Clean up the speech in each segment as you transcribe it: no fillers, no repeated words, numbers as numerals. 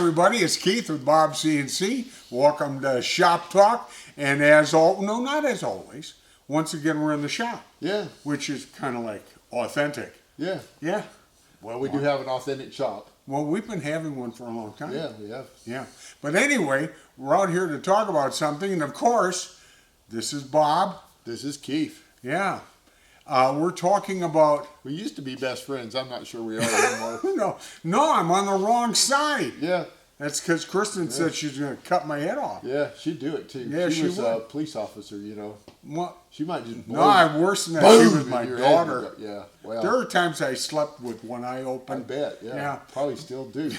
everybody, it's Keith with Bob CNC. Welcome to Shop Talk. And not as always, once again we're in the shop. Yeah. Which is kind of like authentic. Yeah. Yeah. Well, we do have an authentic shop. Well, we've been having one for a long time. Yeah, we have. Yeah. But anyway, we're out here to talk about something. And of course, this is Bob. This is Keith. Yeah. We're talking about... We used to be best friends. I'm not sure we are anymore. No, I'm on the wrong side. Yeah. That's because Kristen said she's going to cut my head off. Yeah, she'd do it too. Yeah, she was would. a police officer, you know. What? She might just... No, I'm worse than that. Boom, She was my in your daughter. head. Yeah, well. There are times I slept with one eye I open. bet, yeah. Yeah. Probably still do.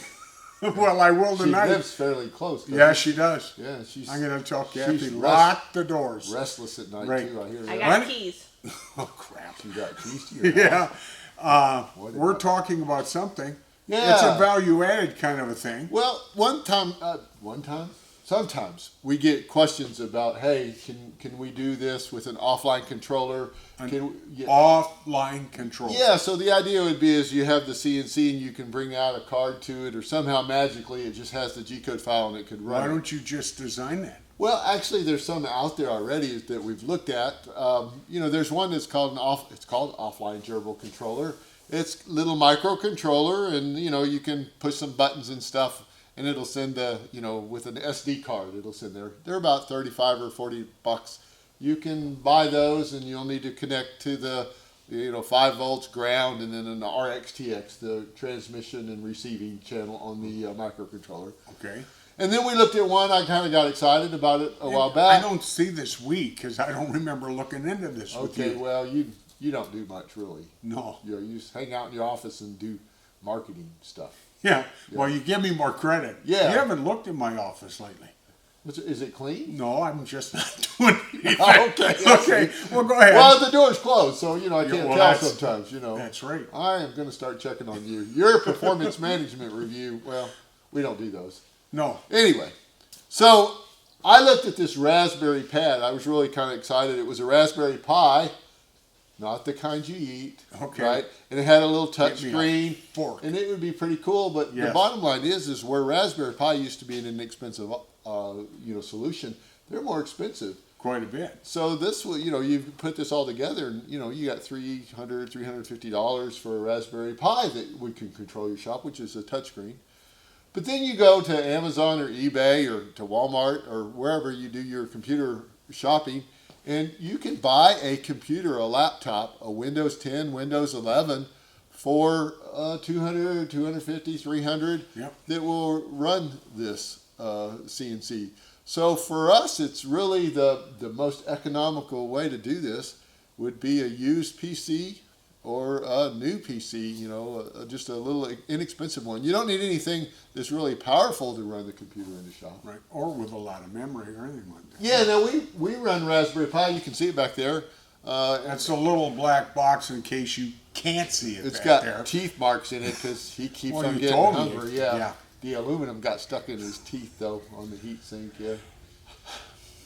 Well, I will She tonight. lives fairly close. Yeah, she does. Yeah, she's... I'm going to tell Kathy, she's lock the doors. restless at night, Right. too, I hear I that. got What? keys. Oh, crap. You got keys to your house? Yeah. What We're about- talking about something. Yeah. It's a value-added kind of a thing. Well, sometimes we get questions about, hey, can we do this with an offline controller? Offline control. Yeah, so the idea would be is you have the CNC and you can bring out a card to it, or somehow magically it just has the G-code file and it could run. Why don't you just design that? Well, actually, there's some out there already that we've looked at. There's one that's called offline gerbil controller. It's a little microcontroller, and you can push some buttons and stuff, and it'll send with an SD card. It'll send there. They're about $35 or $40. You can buy those, and you'll need to connect to the 5 volts ground, and then an RxTX, the transmission and receiving channel on the microcontroller. Okay. And then we looked at one. I kind of got excited about it a while back. I don't see this week because I don't remember looking into this with Okay, you. well, you don't do much really. No. You just hang out in your office and do marketing stuff. Yeah. Well, you give me more credit. Yeah. You haven't looked in my office lately. Is it clean? No, I'm just not doing anything. Okay. Okay. Well, go ahead. Well, the door's closed, so I can't well, tell that's- sometimes. That's right. I am going to start checking on you. Your performance management review. Well, we don't do those. No. Anyway, so I looked at this Raspberry Pad. I was really kind of excited. It was a Raspberry Pi, not the kind you eat. Okay. Right? And it had a little touch Give me a screen. fork. And it would be pretty cool. But the Yes. bottom line is where Raspberry Pi used to be an inexpensive solution, they're more expensive. Quite a bit. So this will, you put this all together, and you got $350 for a Raspberry Pi that we can control your shop, which is a touchscreen. But then you go to Amazon or eBay or to Walmart or wherever you do your computer shopping, and you can buy a computer, a laptop, a Windows 10, Windows 11 for $200, $250, $300 Yep. that will run this CNC. So for us, it's really the most economical way to do this would be a used PC or a new PC, just a little inexpensive one. You don't need anything that's really powerful to run the computer in the shop. Right. Or with a lot of memory or anything like that. Yeah, now we run Raspberry Pi. You can see it back there. That's a little black box in case you can't see it It's back got there. teeth marks in it because he keeps Well, on you getting told me. hungry. Yeah. The aluminum got stuck in his teeth, though, on the heat sink, yeah.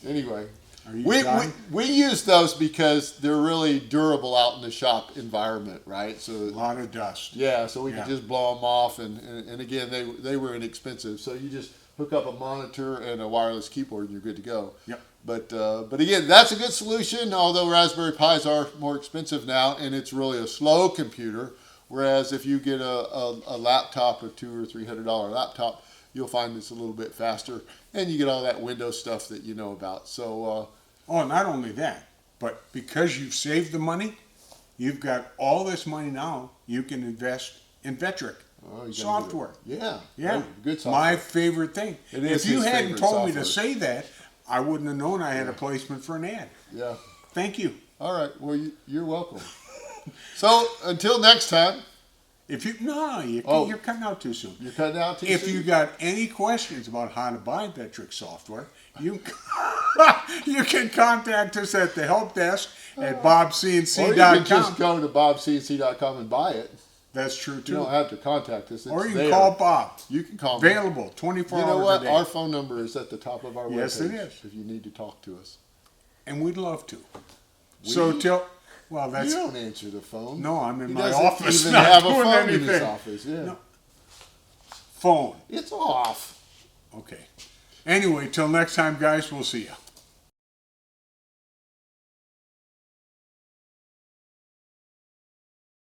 Anyway. Are you We done? use those because they're really durable out in the shop environment, right? A So lot of dust. yeah, so we Yeah. can just blow them off, and again they were inexpensive. So you just hook up a monitor and a wireless keyboard, and you're good to go. Yep. But again, that's a good solution. Although Raspberry Pis are more expensive now, and it's really a slow computer. Whereas if you get a laptop, a $200 or $300 laptop, you'll find it's a little bit faster, and you get all that Windows stuff that you know about. So. Oh, not only that, but because you've saved the money, you've got all this money now, you can invest in Vectric Oh, you gotta software. do it. Yeah. Yeah. Good software. My favorite thing. It is If you his hadn't favorite told me to software. say that, I wouldn't have known I had a placement for an ad. Yeah. Thank you. All right. Well, you're welcome. So until next time, If you you're cutting out too soon. you're cutting out If TC? you got any questions about how to buy Vectric software, you you can contact us at the help desk at Or you can bobcnc.com. just go to bobcnc.com and buy it. That's true You too. don't have to contact us. It's Or you can there. call Bob. You can call me. Available 24 You know hours what? a day. Our phone number is at the top of our webpage. Yes, it is. If you need to talk to us. And we'd love to. So well, that's You don't answer the phone. no. I'm in He my doesn't office, even not have a doing phone in his anything. office. Yeah. No. phone. It's off. Okay. Anyway, till next time, guys, we'll see you.